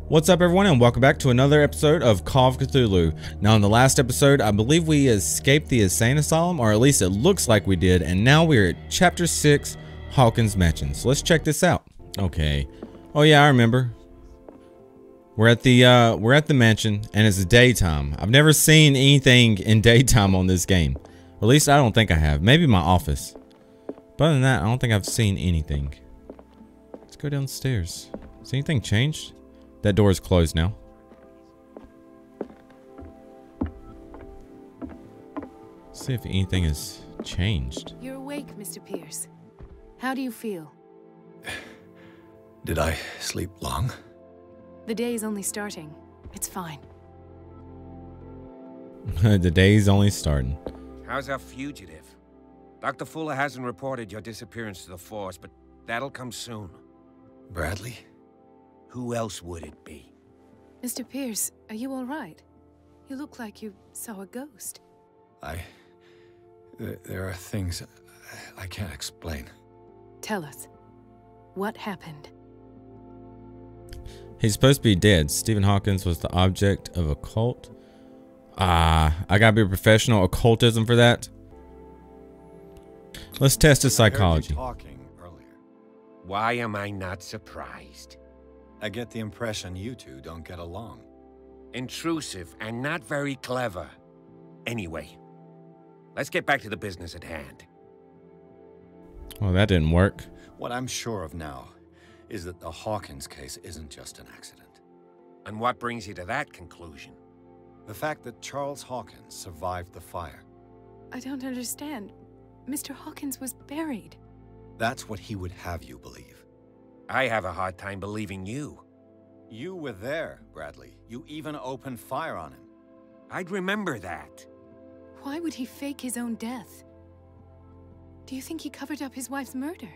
What's up everyone, and welcome back to another episode of Call of Cthulhu. Now in the last episode, I believe we escaped the insane asylum, or at least it looks like we did, and now we're at chapter 6, Hawkins Mansion. So let's check this out. Okay. Oh yeah, I remember. We're at the mansion, and it's daytime. I've never seen anything in daytime on this game. Or at least I don't think I have. Maybe my office. But other than that, I don't think I've seen anything. Let's go downstairs. Has anything changed? That door is closed now. Let's see if anything has changed. You're awake, Mr. Pierce. How do you feel? Did I sleep long? The day is only starting. It's fine. The day's only starting. How's our fugitive? Dr. Fuller hasn't reported your disappearance to the force, but that'll come soon. Bradley? Who else would it be? Mr. Pierce, are you all right? You look like you saw a ghost. There are things I can't explain. Tell us. What happened? He's supposed to be dead. Stephen Hawkins was the object of occult. I gotta be a professional occultism for that. Let's test his psychology. I heard you talking earlier. Why am I not surprised? I get the impression you two don't get along. Intrusive and not very clever. Anyway, let's get back to the business at hand. Well, that didn't work. What I'm sure of now is that the Hawkins case isn't just an accident. And what brings you to that conclusion? The fact that Charles Hawkins survived the fire. I don't understand. Mr. Hawkins was buried. That's what he would have you believe. I have a hard time believing you. You were there, Bradley. You even opened fire on him. I'd remember that. Why would he fake his own death? Do you think he covered up his wife's murder?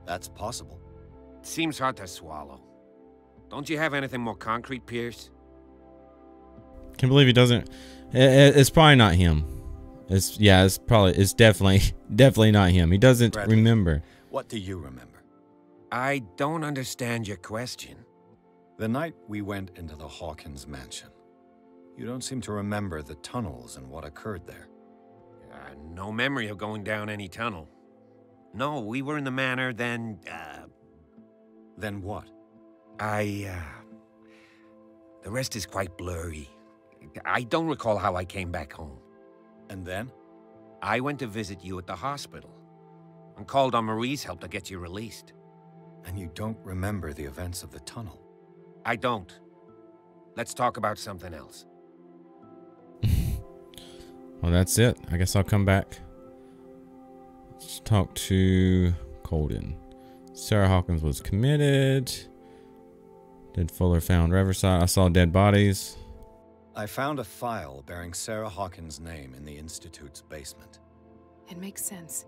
That's possible. Seems hard to swallow. Don't you have anything more concrete, Pierce? Can't believe he doesn't. It's probably not him. It's definitely not him. He doesn't Bradley, remember. What do you remember? I don't understand your question. The night we went into the Hawkins mansion. You don't seem to remember the tunnels and what occurred there. No memory of going down any tunnel. No, we were in the manor, then, Then what? the rest is quite blurry. I don't recall how I came back home. And then? I went to visit you at the hospital and called on Marie's help to get you released. And you don't remember the events of the tunnel? I don't. Let's talk about something else. Well, that's it. I guess I'll come back. Let's talk to Colden. Sarah Hawkins was committed. Did Fuller found Riverside? I saw dead bodies. I found a file bearing Sarah Hawkins' name in the Institute's basement. It makes sense.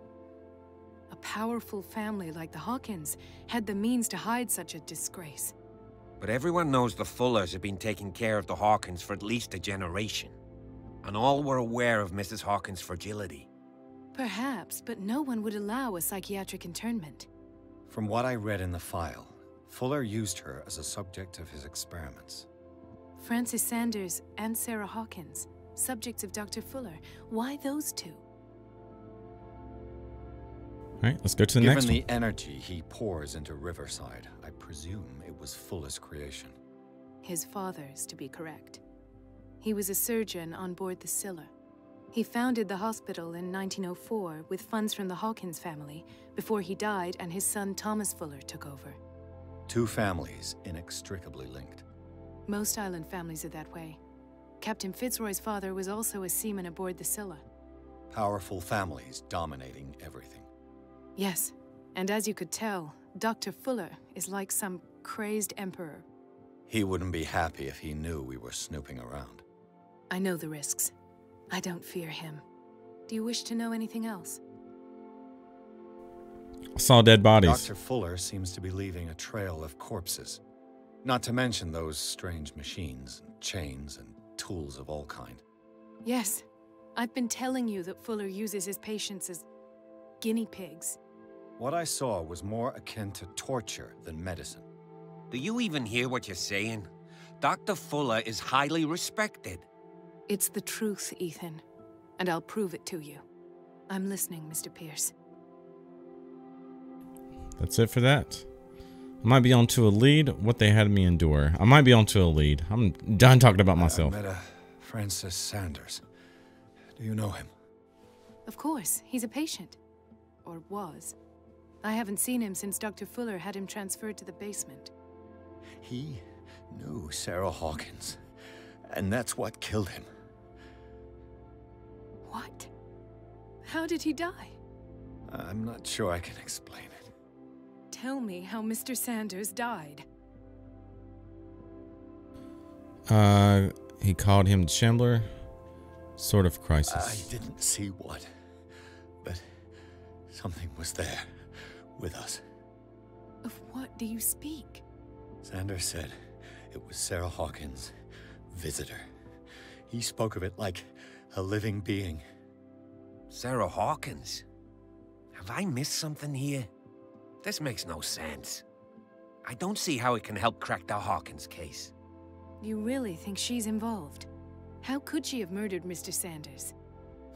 A powerful family like the Hawkins had the means to hide such a disgrace. But everyone knows the Fullers have been taking care of the Hawkins for at least a generation. And all were aware of Mrs. Hawkins' fragility. Perhaps, but no one would allow a psychiatric internment. From what I read in the file, Fuller used her as a subject of his experiments. Francis Sanders and Sarah Hawkins, subjects of Dr. Fuller. Why those two? Alright, let's go to the next one. Given the energy he pours into Riverside, I presume it was Fuller's creation. His father's, to be correct. He was a surgeon on board the Scylla. He founded the hospital in 1904 with funds from the Hawkins family before he died and his son Thomas Fuller took over. Two families inextricably linked. Most island families are that way. Captain Fitzroy's father was also a seaman aboard the Scylla. Powerful families dominating everything. Yes, and as you could tell, Dr. Fuller is like some crazed emperor. He wouldn't be happy if he knew we were snooping around. I know the risks. I don't fear him. Do you wish to know anything else? I saw dead bodies. Dr. Fuller seems to be leaving a trail of corpses. Not to mention those strange machines, and chains, and tools of all kind. Yes, I've been telling you that Fuller uses his patients as guinea pigs. What I saw was more akin to torture than medicine. Do you even hear what you're saying? Dr. Fuller is highly respected. It's the truth, Ethan. And I'll prove it to you. I'm listening, Mr. Pierce. That's it for that. I might be onto a lead. What they had me endure. I might be onto a lead. I'm done talking about myself. I met a Francis Sanders. Do you know him? Of course, he's a patient. Or was. I haven't seen him since Dr. Fuller had him transferred to the basement. He knew Sarah Hawkins, and that's what killed him. What? How did he die? I'm not sure I can explain it. Tell me how Mr. Sanders died. He called him the Shambler. Sort of crisis. I didn't see what, but something was there with us. Of what do you speak? Sanders said it was Sarah Hawkins' visitor. He spoke of it like a living being. Sarah Hawkins? Have I missed something here? This makes no sense. I don't see how it can help crack the Hawkins case. You really think she's involved? How could she have murdered Mr. Sanders?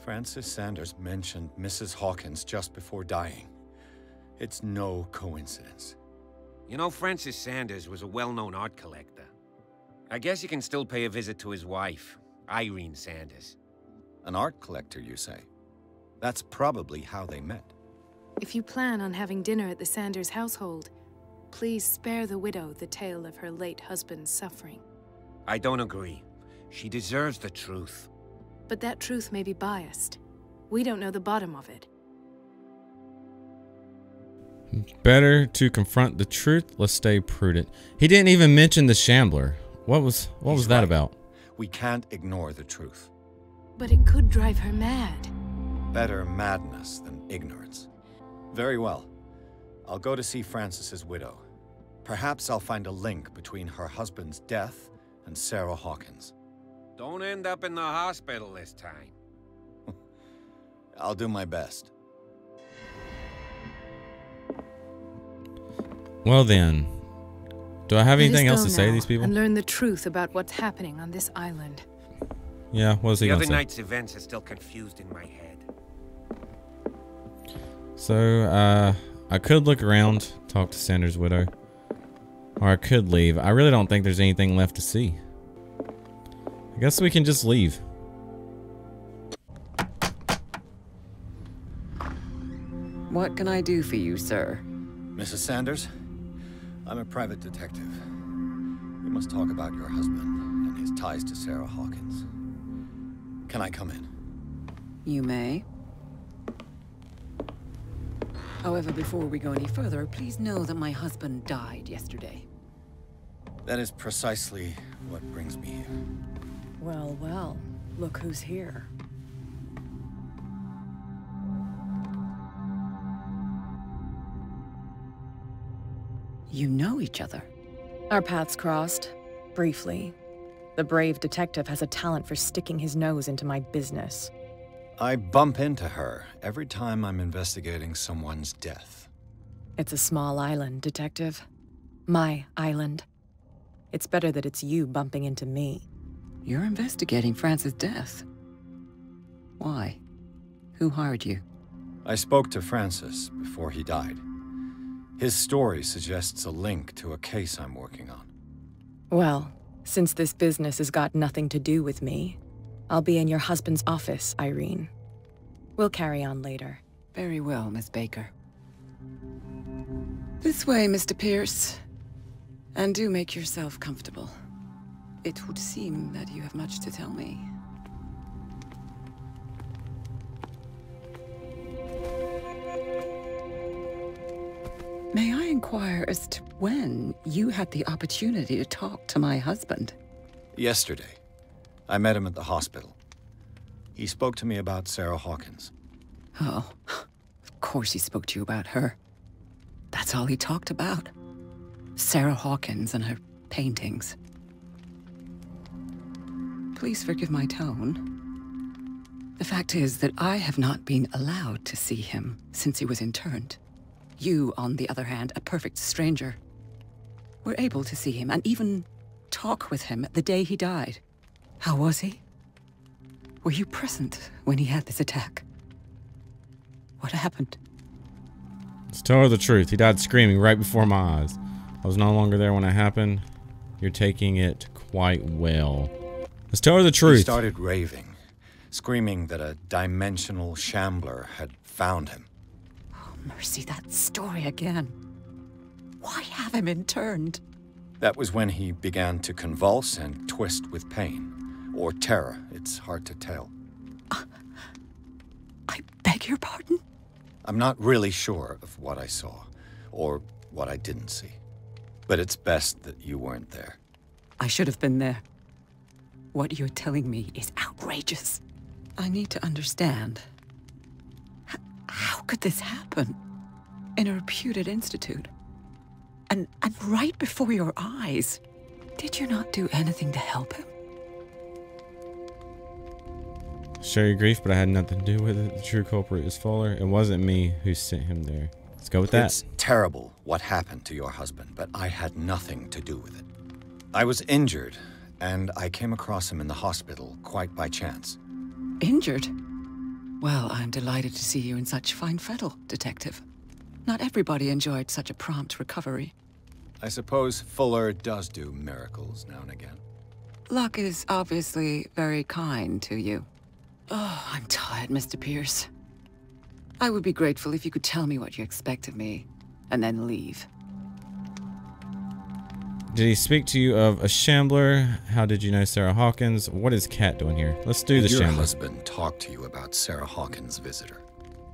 Francis Sanders mentioned Mrs. Hawkins just before dying. It's no coincidence. You know, Francis Sanders was a well-known art collector. I guess you can still pay a visit to his wife, Irene Sanders. An art collector, you say? That's probably how they met. If you plan on having dinner at the Sanders household, please spare the widow the tale of her late husband's suffering. I don't agree. She deserves the truth. But that truth may be biased. We don't know the bottom of it. Better to confront the truth. Let's stay prudent. He didn't even mention the Shambler. What was that right. about? We can't ignore the truth. But it could drive her mad. Better madness than ignorance. Very well. I'll go to see Francis's widow. Perhaps I'll find a link between her husband's death and Sarah Hawkins. Don't end up in the hospital this time. I'll do my best. Well then, do I have Let anything us else go to say to now these people? and learn the truth about what's happening on this island. Yeah, what was he The gonna other say? night's events are still confused in my head. So, I could look around, talk to Sanders' widow, or I could leave. I really don't think there's anything left to see. I guess we can just leave. What can I do for you, sir? Mrs. Sanders, I'm a private detective. We must talk about your husband and his ties to Sarah Hawkins. Can I come in? You may. However, before we go any further, please know that my husband died yesterday. That is precisely what brings me here. Well, well, look who's here. You know each other. Our paths crossed, briefly. The brave detective has a talent for sticking his nose into my business. I bump into her every time I'm investigating someone's death. It's a small island, detective. My island. It's better that it's you bumping into me. You're investigating Francis' death. Why? Who hired you? I spoke to Francis before he died. His story suggests a link to a case I'm working on. Well, since this business has got nothing to do with me, I'll be in your husband's office, Irene. We'll carry on later. Very well, Miss Baker. This way, Mr. Pierce. And do make yourself comfortable. It would seem that you have much to tell me. May I inquire as to when you had the opportunity to talk to my husband? Yesterday, I met him at the hospital. He spoke to me about Sarah Hawkins. Oh, of course he spoke to you about her. That's all he talked about. Sarah Hawkins and her paintings. Please forgive my tone. The fact is that I have not been allowed to see him since he was interned. You, on the other hand, a perfect stranger, were able to see him and even talk with him the day he died. How was he? Were you present when he had this attack? What happened? Let's tell her the truth. He died screaming right before my eyes. I was no longer there when it happened. You're taking it quite well. Let's tell her the truth. He started raving, screaming that a dimensional shambler had found him. Oh, mercy, that story again. Why have him interned? That was when he began to convulse and twist with pain. Or terror. It's hard to tell. I beg your pardon? I'm not really sure of what I saw, or what I didn't see. But it's best that you weren't there. I should have been there. What you're telling me is outrageous. I need to understand. How could this happen? In a reputed institute? And right before your eyes? Did you not do anything to help him? Share your grief, but I had nothing to do with it. The true culprit is Fuller. It wasn't me who sent him there. Let's go with that. It's terrible what happened to your husband, but I had nothing to do with it. I was injured, and I came across him in the hospital quite by chance. Injured? Well, I'm delighted to see you in such fine fettle, Detective. Not everybody enjoyed such a prompt recovery. I suppose Fuller does do miracles now and again. Luck is obviously very kind to you. Oh, I'm tired, Mr. Pierce. I would be grateful if you could tell me what you expect of me, and then leave. Did he speak to you of a shambler? How did you know Sarah Hawkins? What is Kat doing here? Let's do the Your shambler. husband talked to you about Sarah Hawkins' visitor.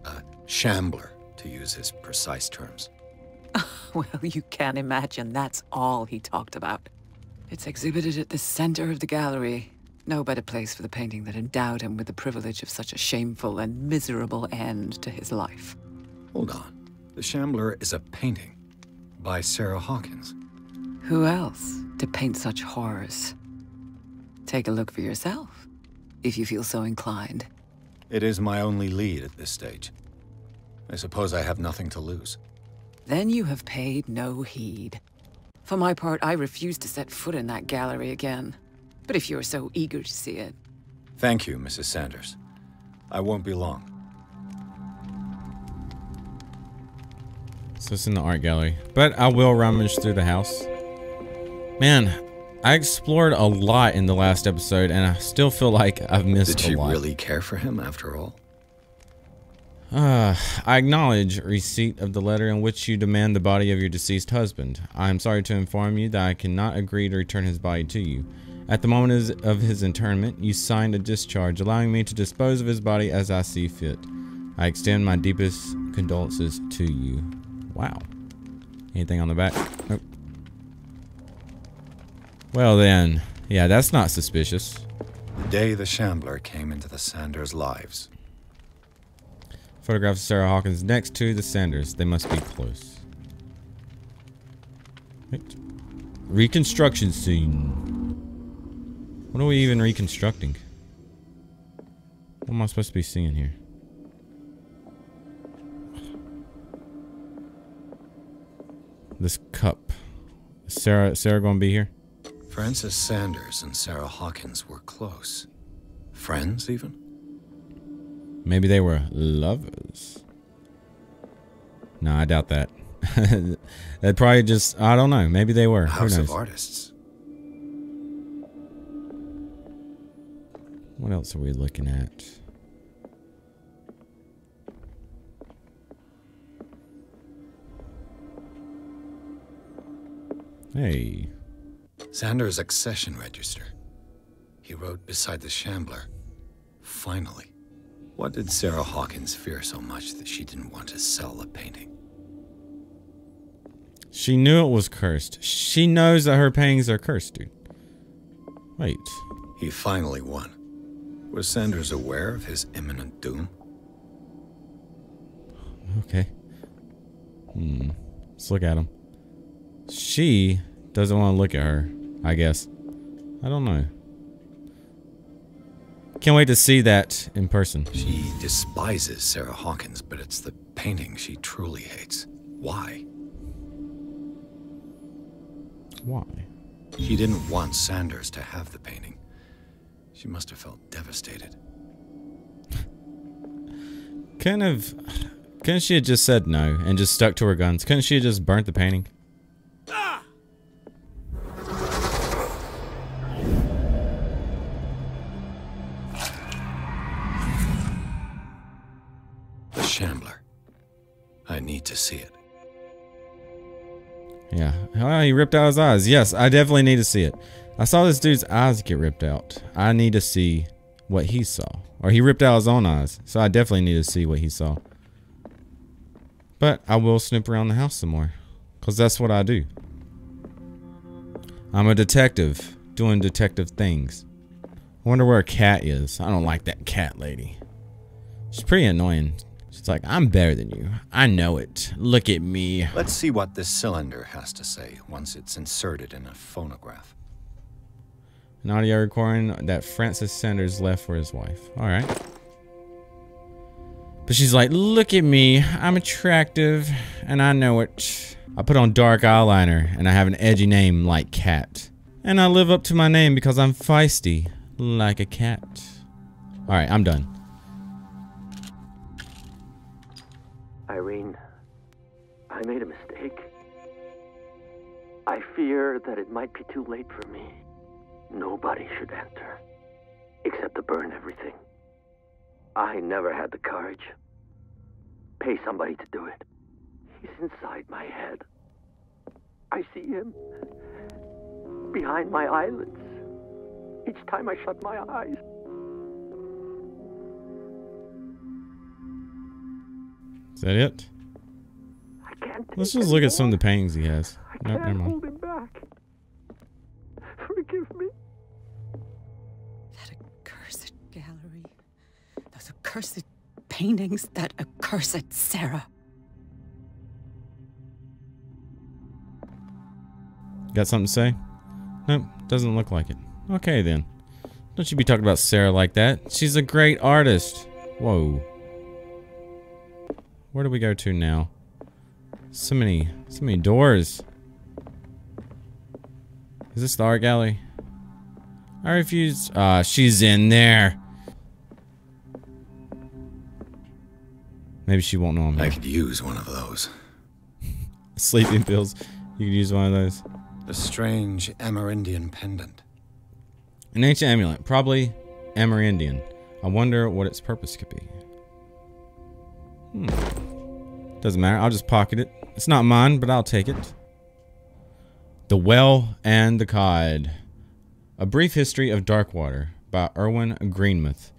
A shambler, to use his precise terms. Well, you can't imagine that's all he talked about. It's exhibited at the center of the gallery. No better place for the painting that endowed him with the privilege of such a shameful and miserable end to his life. Hold on. The Shambler is a painting by Sarah Hawkins. Who else to paint such horrors? Take a look for yourself, if you feel so inclined. It is my only lead at this stage. I suppose I have nothing to lose. Then you have paid no heed. For my part, I refuse to set foot in that gallery again. But if you're so eager to see it... Thank you, Mrs. Sanders. I won't be long. So it's in the art gallery. But I will rummage through the house. Man, I explored a lot in the last episode, and I still feel like I've missed a lot. Did she really care for him after all? I acknowledge receipt of the letter in which you demand the body of your deceased husband. I am sorry to inform you that I cannot agree to return his body to you. At the moment of his internment, you signed a discharge allowing me to dispose of his body as I see fit. I extend my deepest condolences to you. Wow. Anything on the back? Nope. Well then, yeah, that's not suspicious. The day the Shambler came into the Sanders' lives. Photograph of Sarah Hawkins next to the Sanders. They must be close. Right. Reconstruction scene. What are we even reconstructing? What am I supposed to be seeing here? This cup. Is Sarah gonna be here? Francis Sanders and Sarah Hawkins were close. Friends, even? Maybe they were lovers. No, I doubt that. They'd probably just, I don't know. Maybe they were. House Who of knows? Artists. What else are we looking at? Hey. Sanders' accession register. He wrote beside the Shambler, "Finally." What did Sarah Hawkins fear so much that she didn't want to sell the painting? She knew it was cursed. She knows that her paintings are cursed, dude. Wait. He finally won. Was Sanders aware of his imminent doom? Okay. Let's look at him. She doesn't want to look at her, I guess. I don't know. Can't wait to see that in person. She despises Sarah Hawkins, but it's the painting she truly hates. Why? Why? She didn't want Sanders to have the painting. She must have felt devastated. Couldn't she have just said no and just stuck to her guns? Couldn't she have just burnt the painting? The Shambler. I need to see it. Yeah. Well, he ripped out his eyes. Yes, I definitely need to see it. I saw this dude's eyes get ripped out. I need to see what he saw. Or he ripped out his own eyes. So I definitely need to see what he saw. But I will snoop around the house some more. Because that's what I do. I'm a detective. Doing detective things. I wonder where a cat is. I don't like that cat lady. She's pretty annoying. She's like, I'm better than you. I know it. Look at me. Let's see what this cylinder has to say once it's inserted in a phonograph. An audio recording that Francis Sanders left for his wife. Alright. But she's like, look at me. I'm attractive. And I know it. I put on dark eyeliner. And I have an edgy name like Cat. And I live up to my name because I'm feisty. Like a cat. Alright, I'm done. Irene, I made a mistake. I fear that it might be too late for me. Nobody should enter, except to burn everything. I never had the courage. Pay somebody to do it. He's inside my head. I see him behind my eyelids each time I shut my eyes. Is that it? I can't. Let's just look at some of the paintings he has. I Nope, can't never mind. hold him back. Forgive me. That accursed gallery. Those accursed paintings. That accursed Sarah. Got something to say? Nope, doesn't look like it. Okay then. Don't you be talking about Sarah like that. She's a great artist. Whoa. Where do we go to now? So many doors. Is this the art gallery? I refuse. She's in there. Maybe she won't know I'm I here. could use one of those. Sleeping pills. You could use one of those. A strange Amerindian pendant. An ancient amulet. Probably Amerindian. I wonder what its purpose could be. Doesn't matter. I'll just pocket it. It's not mine, but I'll take it. The Well and the Cod. A Brief History of Darkwater by Erwin Greenmuth.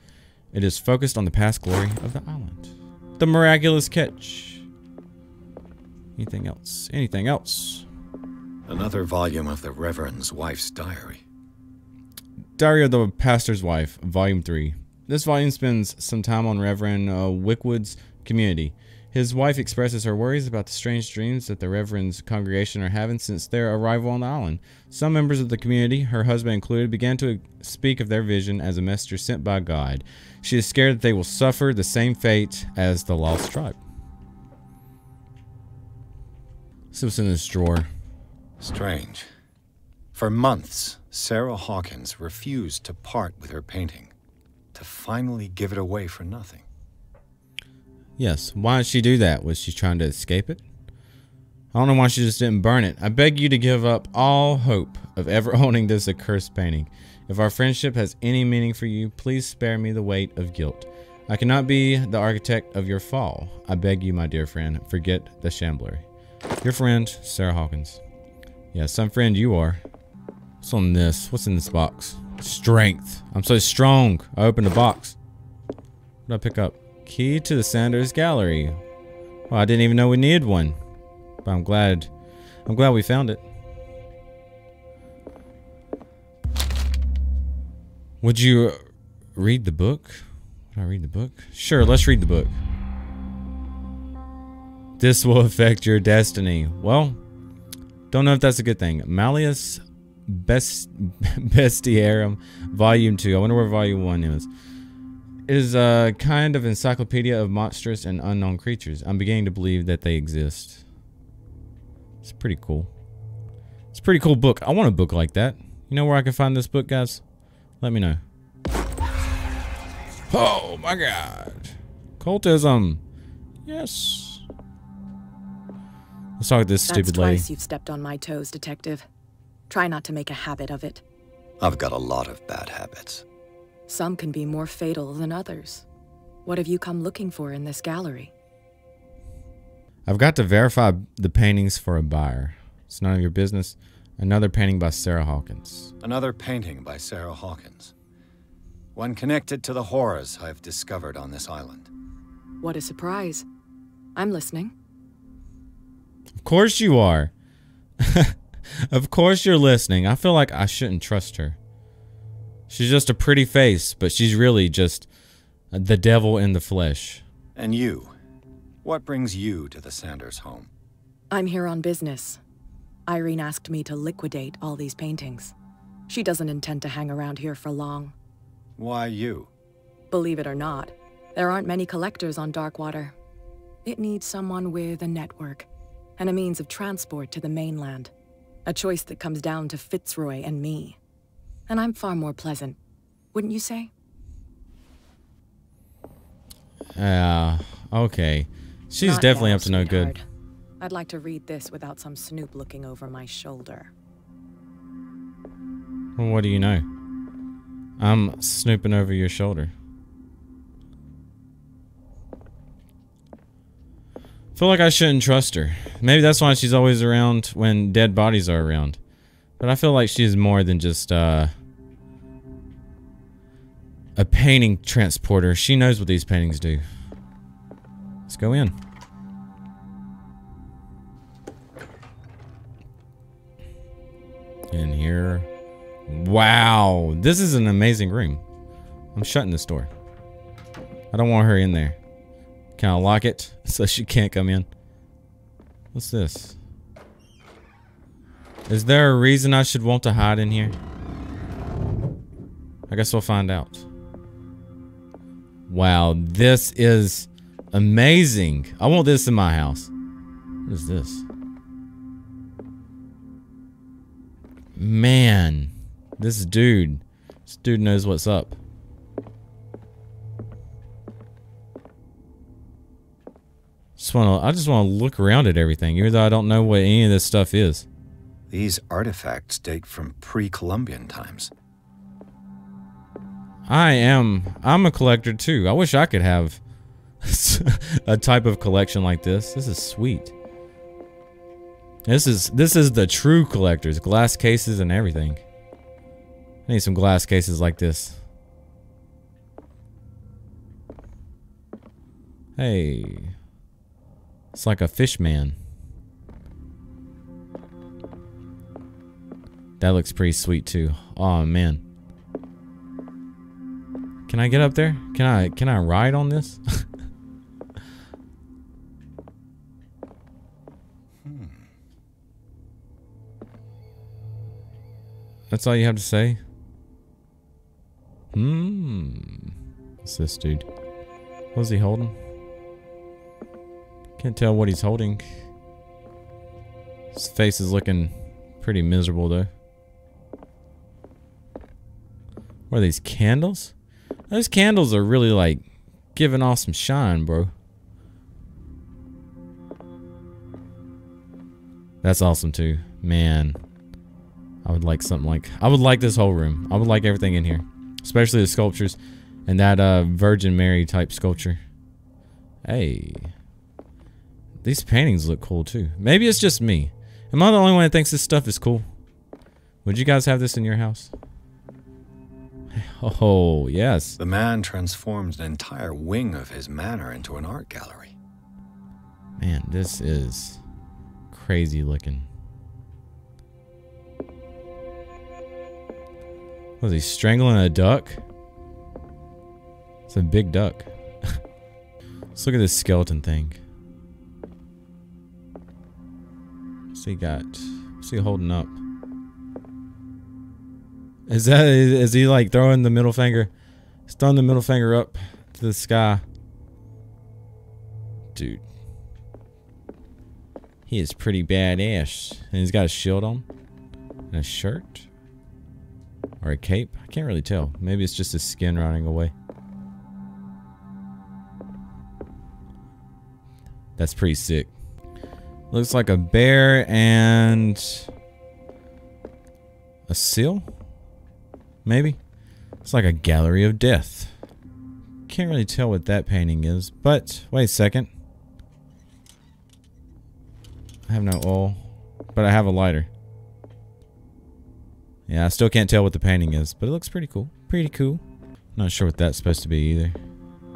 It is focused on the past glory of the island. The Miraculous Catch. Anything else? Anything else? Another volume of the Reverend's wife's diary. Diary of the Pastor's Wife, Volume 3. This volume spends some time on Reverend Wickwood's community. His wife expresses her worries about the strange dreams that the Reverend's congregation are having since their arrival on the island. Some members of the community, her husband included, began to speak of their vision as a messenger sent by God. She is scared that they will suffer the same fate as the lost tribe. See what's in this drawer. Strange. For months, Sarah Hawkins refused to part with her painting, to finally give it away for nothing. Yes, why did she do that? Was she trying to escape it? I don't know why she just didn't burn it. I beg you to give up all hope of ever owning this accursed painting. If our friendship has any meaning for you, please spare me the weight of guilt. I cannot be the architect of your fall. I beg you, my dear friend, forget the Shambler. Your friend, Sarah Hawkins. Yeah, some friend you are. What's on this? What's in this box? Strength. I'm so strong. I opened the box. What did I pick up? Key to the Sanders Gallery. Well, I didn't even know we needed one. But I'm glad we found it. Would you read the book? Would I read the book? Sure, let's read the book. This will affect your destiny. Well, don't know if that's a good thing. Malleus Bestiarum, Volume 2. I wonder where Volume 1 is. It is a kind of encyclopedia of monstrous and unknown creatures. I'm beginning to believe that they exist. It's pretty cool. It's a pretty cool book. I want a book like that. You know where I can find this book, guys? Let me know. Oh my god. Cultism. Yes. Let's talk to this stupid lady. That's twice you've stepped on my toes, Detective. Try not to make a habit of it. I've got a lot of bad habits. Some can be more fatal than others. What have you come looking for in this gallery? I've got to verify the paintings for a buyer. It's none of your business. Another painting by Sarah Hawkins. Another painting by Sarah Hawkins. One connected to the horrors I've discovered on this island. What a surprise. I'm listening. Of course you are. Of course you're listening. I feel like I shouldn't trust her. She's just a pretty face, but she's really just the devil in the flesh. And you? What brings you to the Sanders home? I'm here on business. Irene asked me to liquidate all these paintings. She doesn't intend to hang around here for long. Why you? Believe it or not, there aren't many collectors on Darkwater. It needs someone with a network and a means of transport to the mainland. A choice that comes down to Fitzroy and me. And I'm far more pleasant, wouldn't you say? Okay. She's Not definitely now, up to no good. sweetheart. I'd like to read this without some snoop looking over my shoulder. Well, what do you know? I'm snooping over your shoulder. Feel like I shouldn't trust her. Maybe that's why she's always around when dead bodies are around. But I feel like she's more than just a painting transporter. She knows what these paintings do. Let's go in. In here. Wow, this is an amazing room. I'm shutting this door. I don't want her in there. Can I lock it so she can't come in? What's this? Is there a reason I should want to hide in here? I guess we'll find out. Wow, this is amazing. I want this in my house. What is this? Man, this dude knows what's up. I just want to look around at everything, even though I don't know what any of this stuff is. These artifacts date from pre-Columbian times. I'm a collector too. I wish I could have a type of collection like this. This is sweet. This is the true collectors. Glass cases and everything. I need some glass cases like this. Hey. It's like a fish man. That looks pretty sweet too. Oh man. Can I get up there? Can I ride on this? That's all you have to say? What's this dude? What's he holding? Can't tell what he's holding. His face is looking pretty miserable though. What are these, candles? Those candles are really like giving off some shine, bro. That's awesome too. Man. I would like something like... I would like this whole room. I would like everything in here. Especially the sculptures. And that Virgin Mary type sculpture. Hey. These paintings look cool too. Maybe it's just me. Am I the only one that thinks this stuff is cool? Would you guys have this in your house? Oh, yes. The man transformed an entire wing of his manor into an art gallery. Man, this is crazy looking. Was he strangling a duck? It's a big duck. Let's look at this skeleton thing. What's he got? What's he holding up? Is he like throwing the middle finger? He's throwing the middle finger up to the sky. Dude. He is pretty badass. And he's got a shield on. And a shirt. Or a cape. I can't really tell. Maybe it's just his skin rotting away. That's pretty sick. Looks like a bear and a seal? Maybe? It's like a gallery of death. Can't really tell what that painting is, but wait a second. I have no oil, but I have a lighter. Yeah, I still can't tell what the painting is, but it looks pretty cool. Pretty cool. Not sure what that's supposed to be either.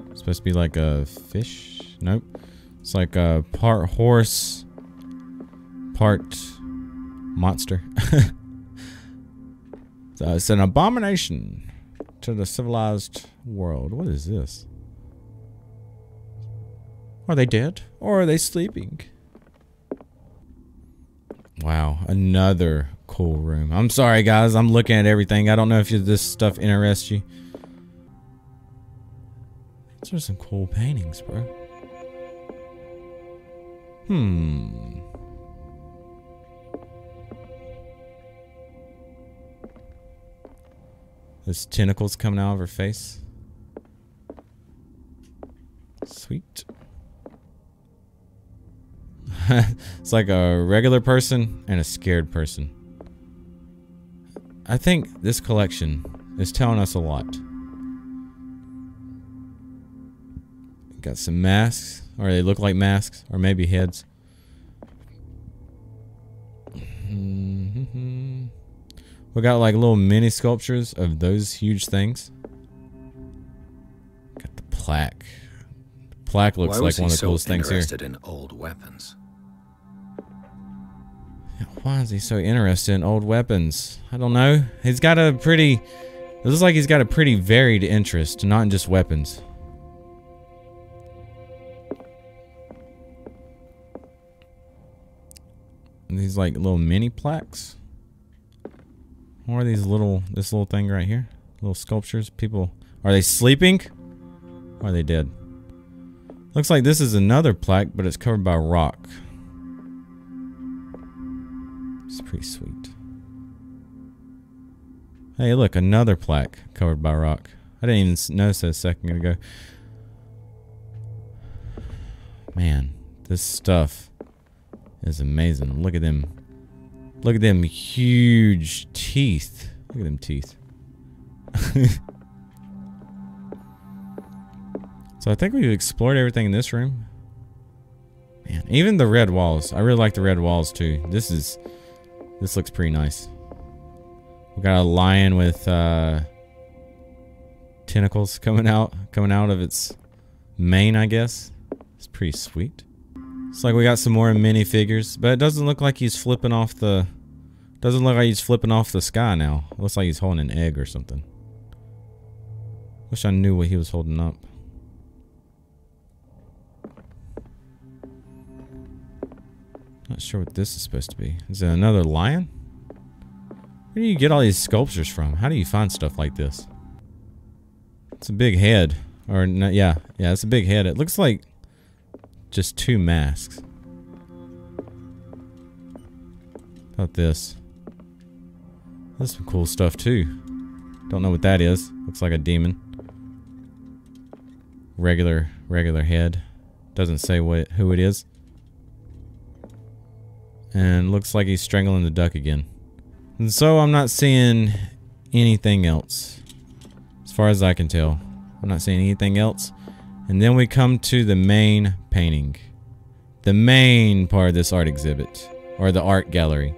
It's supposed to be like a fish? Nope. It's like a part horse, part monster. So it's an abomination to the civilized world. What is this? Are they dead? Or are they sleeping? Wow, another cool room. I'm sorry, guys. I'm looking at everything. I don't know if this stuff interests you. These are some cool paintings, bro. There's tentacles coming out of her face. Sweet. It's like a regular person and a scared person. I think this collection is telling us a lot. Got some masks, or they look like masks, or maybe heads. We got like little mini sculptures of those huge things. Got the plaque. The plaque looks like one of the coolest things here. Why was he so interested in old weapons? Why is he so interested in old weapons? I don't know. He's got a pretty... It looks like he's got a pretty varied interest, not in just weapons. And these like little mini plaques. What are these little... This little thing right here? Little sculptures. People... Are they sleeping? Or are they dead? Looks like this is another plaque, but it's covered by rock. It's pretty sweet. Hey, look, another plaque covered by rock. I didn't even notice that a second ago. Man, this stuff is amazing. Look at them. Look at them huge teeth. Look at them teeth. So I think we've explored everything in this room. Man, even the red walls. I really like the red walls too. This looks pretty nice. We got a lion with tentacles coming out of its mane, I guess. It's pretty sweet. It's like we got some more minifigures, but it doesn't look like he's flipping off the... Doesn't look like he's flipping off the sky now. It looks like he's holding an egg or something. Wish I knew what he was holding up. Not sure what this is supposed to be. Is it another lion? Where do you get all these sculptures from? How do you find stuff like this? It's a big head. Or, no, yeah, it's a big head. It looks like just two masks. How about this? That's some cool stuff too. Don't know what that is. Looks like a demon. Regular head. Doesn't say who it is. And looks like he's strangling the duck again. And so I'm not seeing anything else. As far as I can tell. I'm not seeing anything else. And then we come to the main painting. The main part of this art exhibit. Or the art gallery.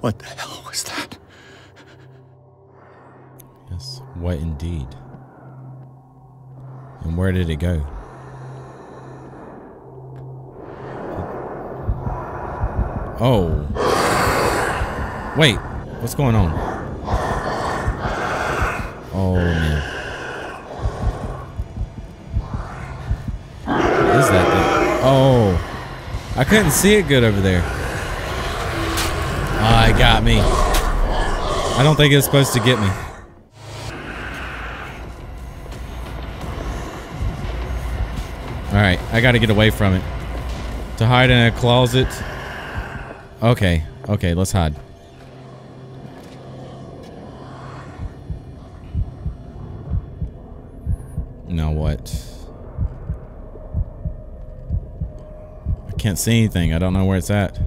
What the hell was that? Yes, what indeed? And where did it go? Oh. Wait, what's going on? Oh, man. What is that thing? Oh. I couldn't see it good over there. Ah, it got me. I don't think it's supposed to get me. Alright, I gotta get away from it. To hide in a closet. Okay, okay, let's hide. Now what? I can't see anything. I don't know where it's at.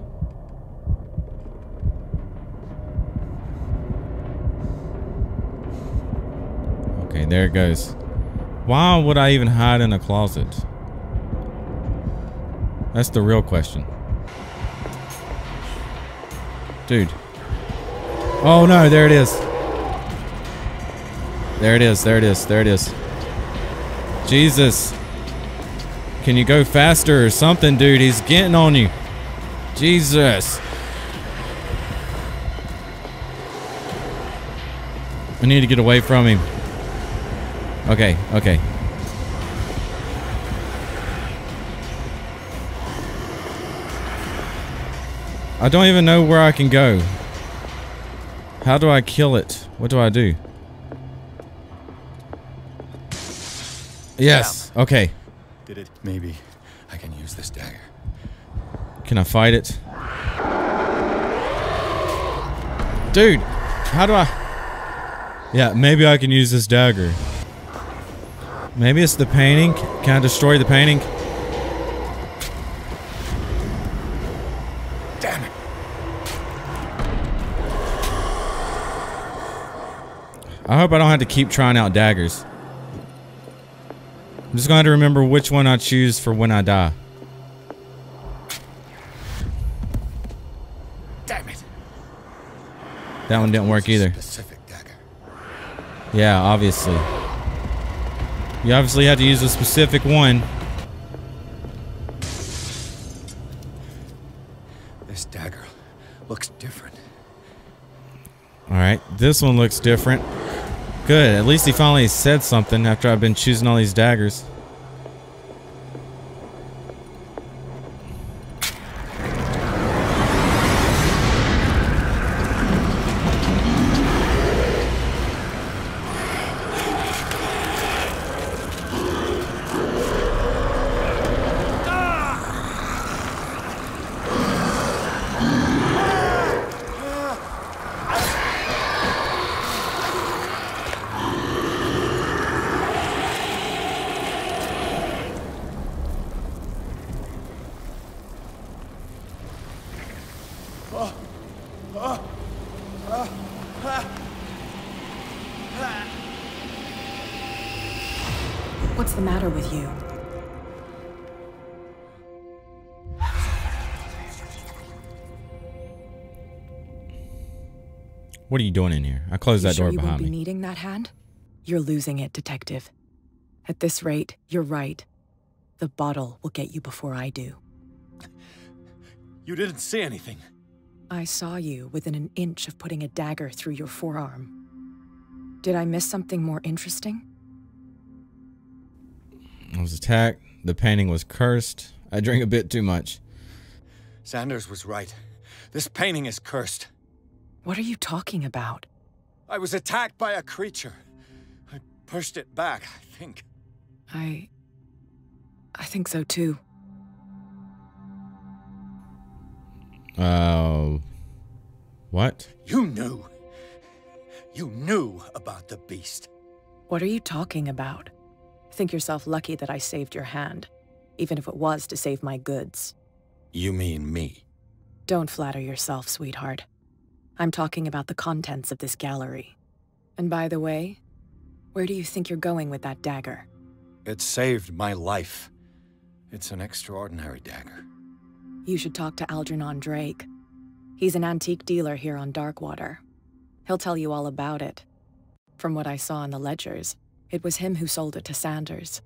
Okay, there it goes. Why would I even hide in a closet? That's the real question. Dude. Oh no, there it is. There it is, there it is, there it is. Jesus. Can you go faster or something, dude? He's getting on you. Jesus. I need to get away from him. Okay, okay. I don't even know where I can go. How do I kill it? What do I do? Yes. Okay. Did it? Maybe I can use this dagger. Can I fight it? Dude, how do I... Yeah, maybe I can use this dagger. Maybe it's the painting. Can I destroy the painting? Damn it. I hope I don't have to keep trying out daggers. I'm just going to have to remember which one I choose for when I die. Damn it. That one didn't work either. Specific dagger. Yeah, obviously. You obviously have to use a specific one. This dagger looks different. Alright, this one looks different. Good, at least he finally said something after I've been choosing all these daggers. What's the matter with you? What are you doing in here? I closed that door You behind won't be me. needing that hand? You're losing it, Detective. At this rate, you're right. The bottle will get you before I do. You didn't see anything. I saw you within an inch of putting a dagger through your forearm. Did I miss something more interesting? I was attacked. The painting was cursed. I drank a bit too much. Sanders was right. This painting is cursed. What are you talking about? I was attacked by a creature. I pushed it back, I think. I think so too. What? You knew. You knew about the beast. What are you talking about? Think yourself lucky that I saved your hand, even if it was to save my goods. You mean me? Don't flatter yourself, sweetheart. I'm talking about the contents of this gallery. And by the way, where do you think you're going with that dagger? It saved my life. It's an extraordinary dagger. You should talk to Algernon Drake. He's an antique dealer here on Darkwater. He'll tell you all about it. From what I saw in the ledgers, it was him who sold it to Sanders.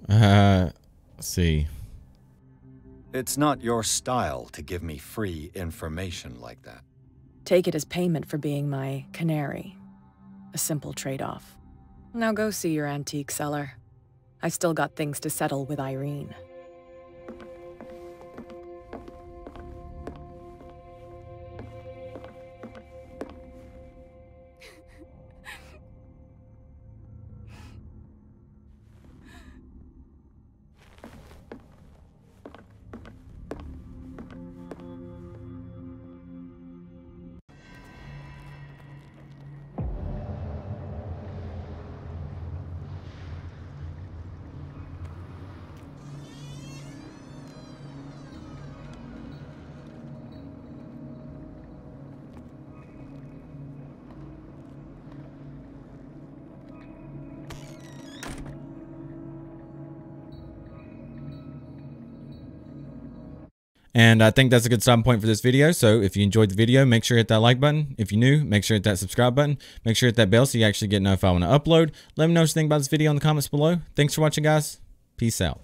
Let's see. It's not your style to give me free information like that. Take it as payment for being my canary. A simple trade-off. Now go see your antique seller. I still got things to settle with Irene. And I think that's a good starting point for this video. So if you enjoyed the video, make sure to hit that like button. If you're new, make sure to hit that subscribe button. Make sure to hit that bell so you actually get notified when I upload. Let me know what you think about this video in the comments below. Thanks for watching, guys. Peace out.